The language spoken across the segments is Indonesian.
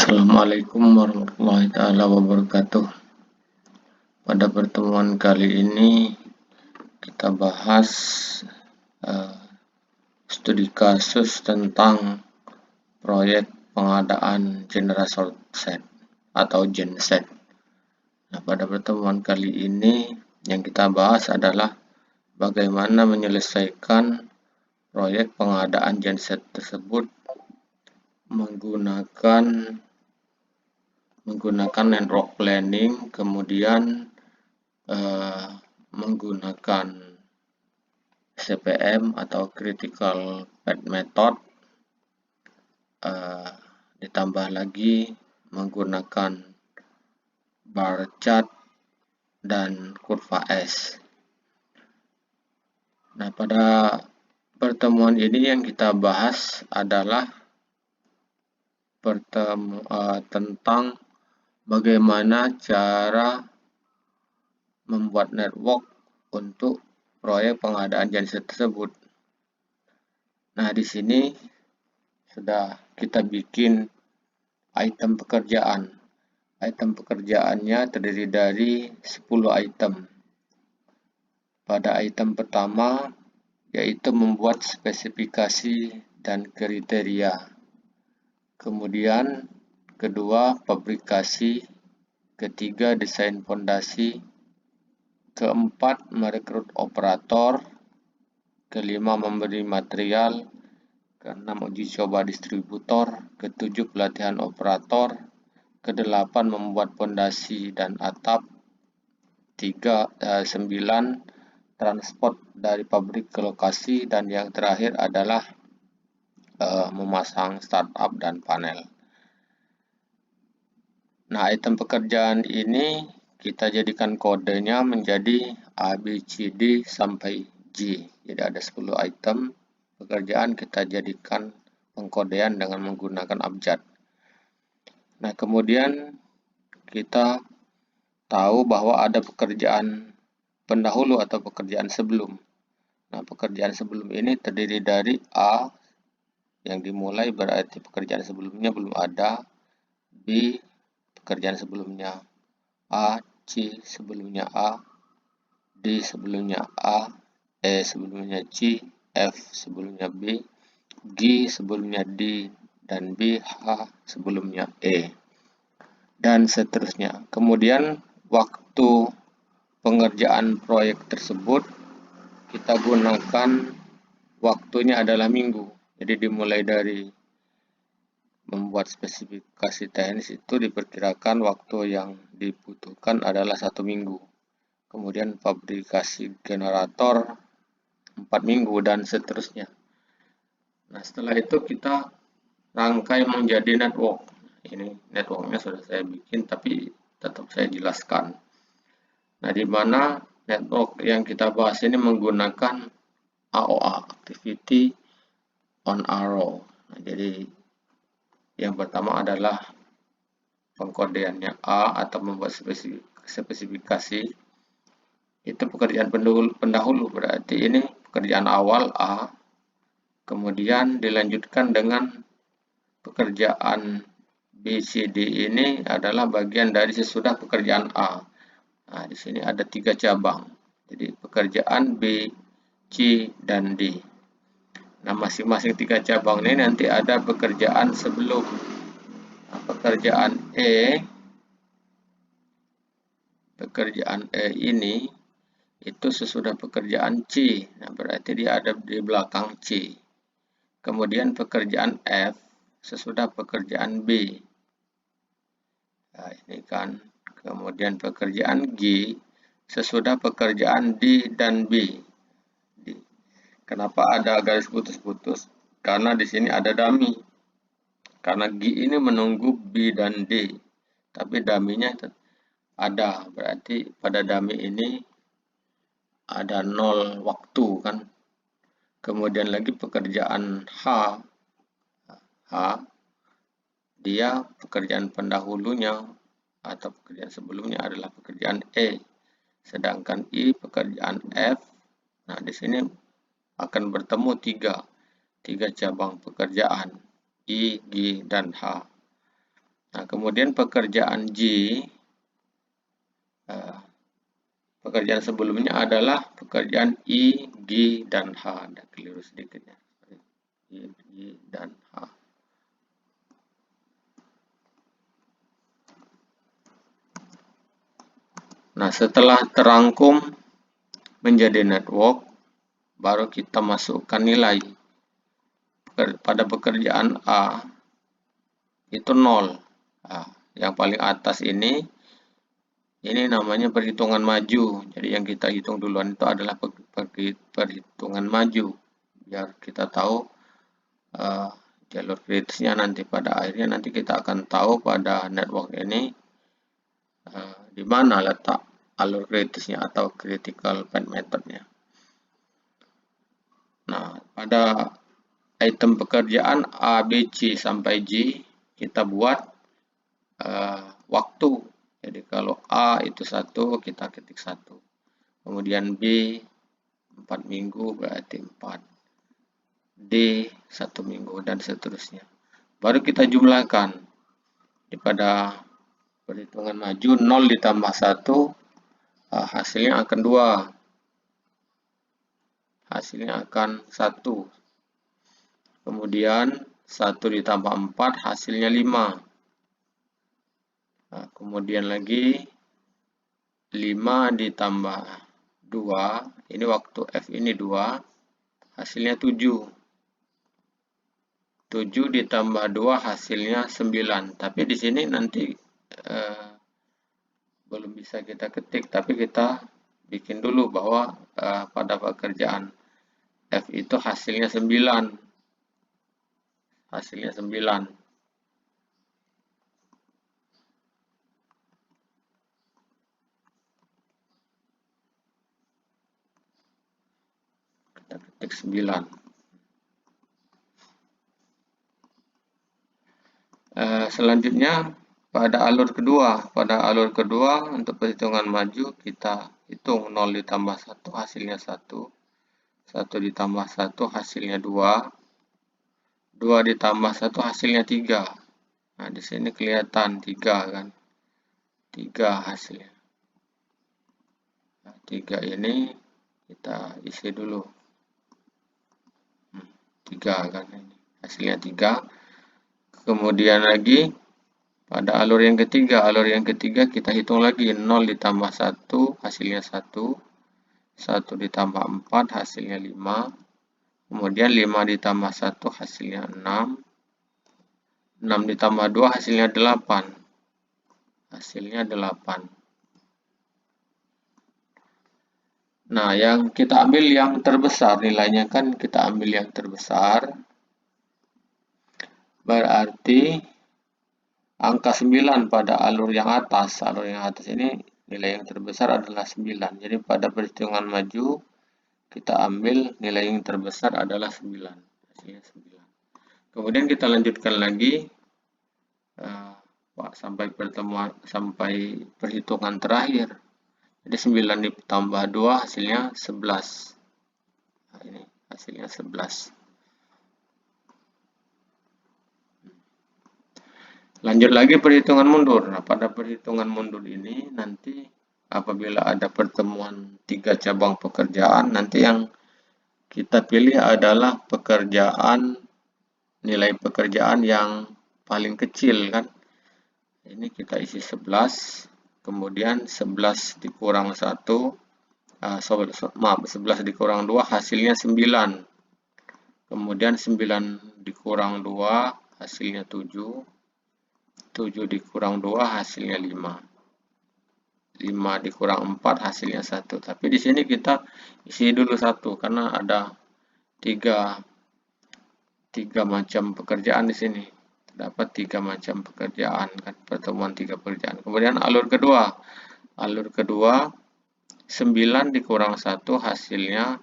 Assalamualaikum warahmatullahi wabarakatuh. Pada pertemuan kali ini kita bahas studi kasus tentang proyek pengadaan generator set atau genset. Nah, pada pertemuan kali ini yang kita bahas adalah bagaimana menyelesaikan proyek pengadaan genset tersebut menggunakan network planning, kemudian menggunakan CPM atau Critical Path Method, ditambah lagi menggunakan bar chart dan kurva S. Nah, pada pertemuan ini yang kita bahas adalah tentang bagaimana cara membuat network untuk proyek pengadaan genset tersebut. Nah, di sini sudah kita bikin item pekerjaan. Item pekerjaannya terdiri dari 10 item. Pada item pertama yaitu membuat spesifikasi dan kriteria. Kemudian kedua, fabrikasi. Ketiga, desain fondasi. Keempat, merekrut operator. Kelima, memberi material. Keenam, uji coba distributor. Ketujuh, pelatihan operator. Kedelapan, membuat fondasi dan atap. 9, transport dari pabrik ke lokasi. Dan yang terakhir adalah memasang startup dan panel. Nah, item pekerjaan ini kita jadikan kodenya menjadi A, B, C, D sampai G. Jadi ada 10 item pekerjaan kita jadikan pengkodean dengan menggunakan abjad. Nah, kemudian kita tahu bahwa ada pekerjaan pendahulu atau pekerjaan sebelum. Nah, pekerjaan sebelum ini terdiri dari A yang dimulai berarti pekerjaan sebelumnya belum ada, B pekerjaan sebelumnya A, C sebelumnya A, D sebelumnya A, E sebelumnya C, F sebelumnya B, G sebelumnya D, dan B, H sebelumnya E, dan seterusnya. Kemudian waktu pengerjaan proyek tersebut kita gunakan waktunya adalah minggu. Jadi dimulai dari membuat spesifikasi teknis itu diperkirakan waktu yang dibutuhkan adalah 1 minggu. Kemudian fabrikasi generator 4 minggu dan seterusnya. Nah, setelah itu kita rangkai menjadi network. Ini networknya sudah saya bikin tapi tetap saya jelaskan. Nah, di mana network yang kita bahas ini menggunakan AOA, Activity on Arrow. Nah, jadi yang pertama adalah pengkodeannya A atau membuat spesifikasi. Itu pekerjaan pendahulu, berarti ini pekerjaan awal A. Kemudian dilanjutkan dengan pekerjaan B, C, D ini adalah bagian dari sesudah pekerjaan A. Nah, di sini ada 3 cabang. Jadi pekerjaan B, C, dan D. Nah, masing-masing 3 cabang ini nanti ada pekerjaan sebelum. Nah, pekerjaan E ini itu sesudah pekerjaan C. Nah, berarti dia ada di belakang C. Kemudian pekerjaan F sesudah pekerjaan B. Nah, ini kan. Kemudian pekerjaan G sesudah pekerjaan D dan B. Kenapa ada garis putus-putus? Karena di sini ada dummy. Karena G ini menunggu B dan D. Tapi dummy-nya ada. Berarti pada dummy ini ada 0 waktu kan. Kemudian lagi pekerjaan H. Dia pekerjaan pendahulunya atau pekerjaan sebelumnya adalah pekerjaan E. Sedangkan I pekerjaan F. Nah, di sini akan bertemu 3 cabang pekerjaan I, G, dan H. Nah, kemudian pekerjaan G, pekerjaan sebelumnya adalah pekerjaan I, G, dan H. Ada keliru sedikit ya. I, G, dan H. Nah, setelah terangkum menjadi network, baru kita masukkan nilai. Pada pekerjaan A, itu 0. Nah, yang paling atas ini namanya perhitungan maju. Jadi yang kita hitung duluan itu adalah perhitungan maju. Biar kita tahu jalur kritisnya nanti pada akhirnya nanti kita akan tahu pada network ini di mana letak alur kritisnya atau critical path methodnya. Nah, pada item pekerjaan A, B, C sampai G kita buat waktu. Jadi kalau A itu 1, kita ketik 1. Kemudian B 4 minggu berarti 4. D 1 minggu dan seterusnya. Baru kita jumlahkan. Pada perhitungan maju 0 ditambah 1 hasilnya akan 2. Hasilnya akan 1. Kemudian 1 ditambah 4 hasilnya 5. Nah, kemudian lagi 5 ditambah 2, ini waktu F ini 2, hasilnya 7. 7 ditambah 2 hasilnya 9. Tapi di sini nanti belum bisa kita ketik, tapi kita bikin dulu bahwa pada pekerjaan F itu hasilnya 9. Hasilnya 9. Kita ketik 9. Selanjutnya pada alur kedua. Pada alur kedua untuk perhitungan maju kita hitung 0 ditambah 1 hasilnya 1. 1 ditambah 1 hasilnya 2. 2 ditambah 1 hasilnya 3. Nah, di sini kelihatan 3 kan. 3 hasilnya. Nah, 3 ini kita isi dulu. 3 kan ini. Hasilnya 3. Kemudian lagi pada alur yang ketiga kita hitung lagi 0 ditambah 1 hasilnya 1. 1 ditambah 4 hasilnya 5. Kemudian 5 ditambah 1 hasilnya 6. 6 ditambah 2 hasilnya 8. Hasilnya 8. Nah, yang kita ambil yang terbesar, nilainya kan kita ambil yang terbesar. Berarti angka 9 pada alur yang atas. Alur yang atas ini nilai yang terbesar adalah 9. Jadi pada perhitungan maju kita ambil nilai yang terbesar adalah 9. Hasilnya 9. Kemudian kita lanjutkan lagi sampai perhitungan terakhir. Jadi 9 ditambah 2 hasilnya 11. Nah, ini hasilnya 11. Lanjut lagi perhitungan mundur. Nah, pada perhitungan mundur ini nanti apabila ada pertemuan 3 cabang pekerjaan, nanti yang kita pilih adalah nilai pekerjaan yang paling kecil kan. Ini kita isi 11. Kemudian 11 dikurang 1, 11 dikurang 2 hasilnya 9. Kemudian 9 dikurang 2 hasilnya 7. 7 dikurang 2 hasilnya 5. 5 dikurang 4 hasilnya 1. Tapi di sini kita isi dulu 1 karena ada 3 macam pekerjaan di sini. Terdapat 3 macam pekerjaan kan, pertemuan 3 pekerjaan. Kemudian alur kedua. Alur kedua 9 dikurang 1 hasilnya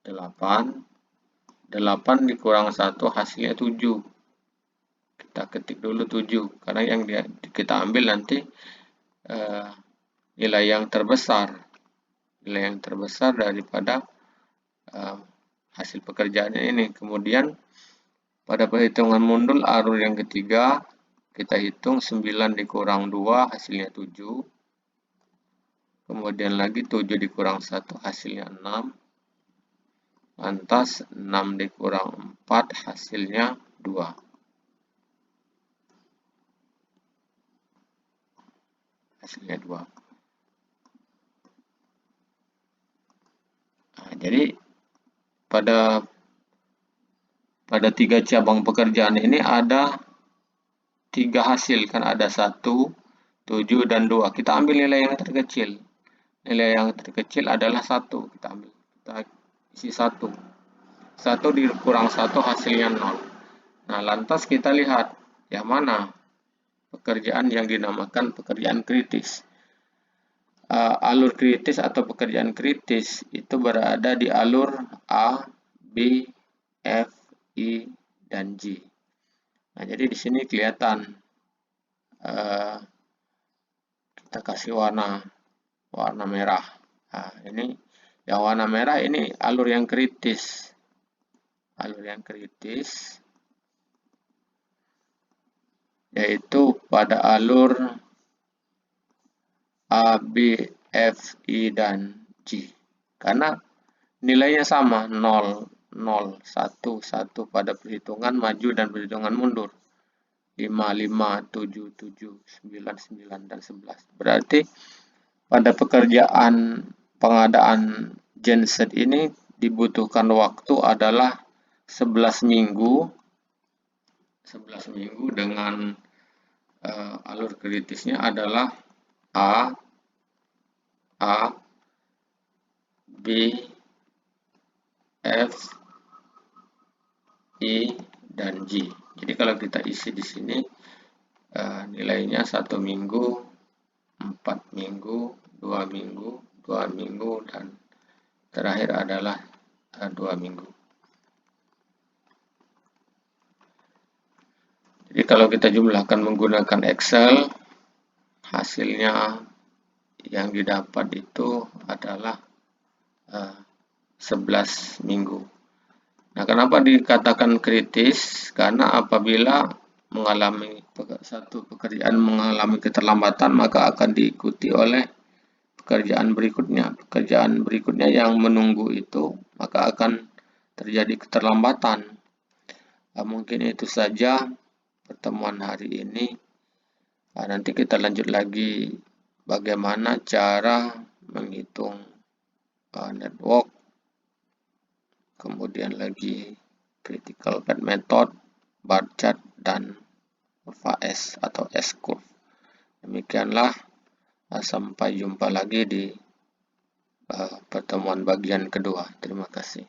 8. 8 dikurang 1 hasilnya 7. Kita ketik dulu 7 karena yang kita ambil nanti nilai yang terbesar. Nilai yang terbesar daripada hasil pekerjaan ini. Kemudian pada perhitungan mundur alur yang ketiga kita hitung 9 dikurang 2 hasilnya 7. Kemudian lagi 7 dikurang 1 hasilnya 6. Lantas 6 dikurang 4 hasilnya 2. Hasilnya 2. Nah, jadi pada 3 cabang pekerjaan ini ada 3 hasil, kan ada 1, 7, dan 2. Kita ambil nilai yang terkecil. Nilai yang terkecil adalah 1. Kita ambil. Kita isi 1. 1 dikurang 1 hasilnya 0. Nah, lantas kita lihat yang mana pekerjaan yang dinamakan pekerjaan kritis. Alur kritis atau pekerjaan kritis itu berada di alur A, B, F, I, dan G. Nah, jadi di sini kelihatan kita kasih warna merah. Nah, ini yang warna merah ini alur yang kritis. Alur yang kritis yaitu pada alur A, B, F, I, dan G. Karena nilainya sama, 0, 0, 1, 1 pada perhitungan maju dan perhitungan mundur. 5, 5, 7, 7, 9, 9, dan 11. Berarti pada pekerjaan pengadaan genset ini dibutuhkan waktu adalah 11 minggu. 11 minggu dengan alur kritisnya adalah A, B, F, I, dan G. Jadi kalau kita isi di sini nilainya 1 minggu, 4 minggu, 2 minggu, 2 minggu, dan terakhir adalah 2 minggu. Jadi kalau kita jumlahkan menggunakan Excel, hasilnya yang didapat itu adalah 11 minggu. Nah, kenapa dikatakan kritis? Karena apabila satu pekerjaan mengalami keterlambatan, maka akan diikuti oleh pekerjaan berikutnya. Pekerjaan berikutnya yang menunggu itu, maka akan terjadi keterlambatan. Nah, mungkin itu saja pertemuan hari ini. Nah, nanti kita lanjut lagi bagaimana cara menghitung network, kemudian lagi critical path method, bar chart, dan FAS atau S-curve. Demikianlah, sampai jumpa lagi di pertemuan bagian kedua. Terima kasih.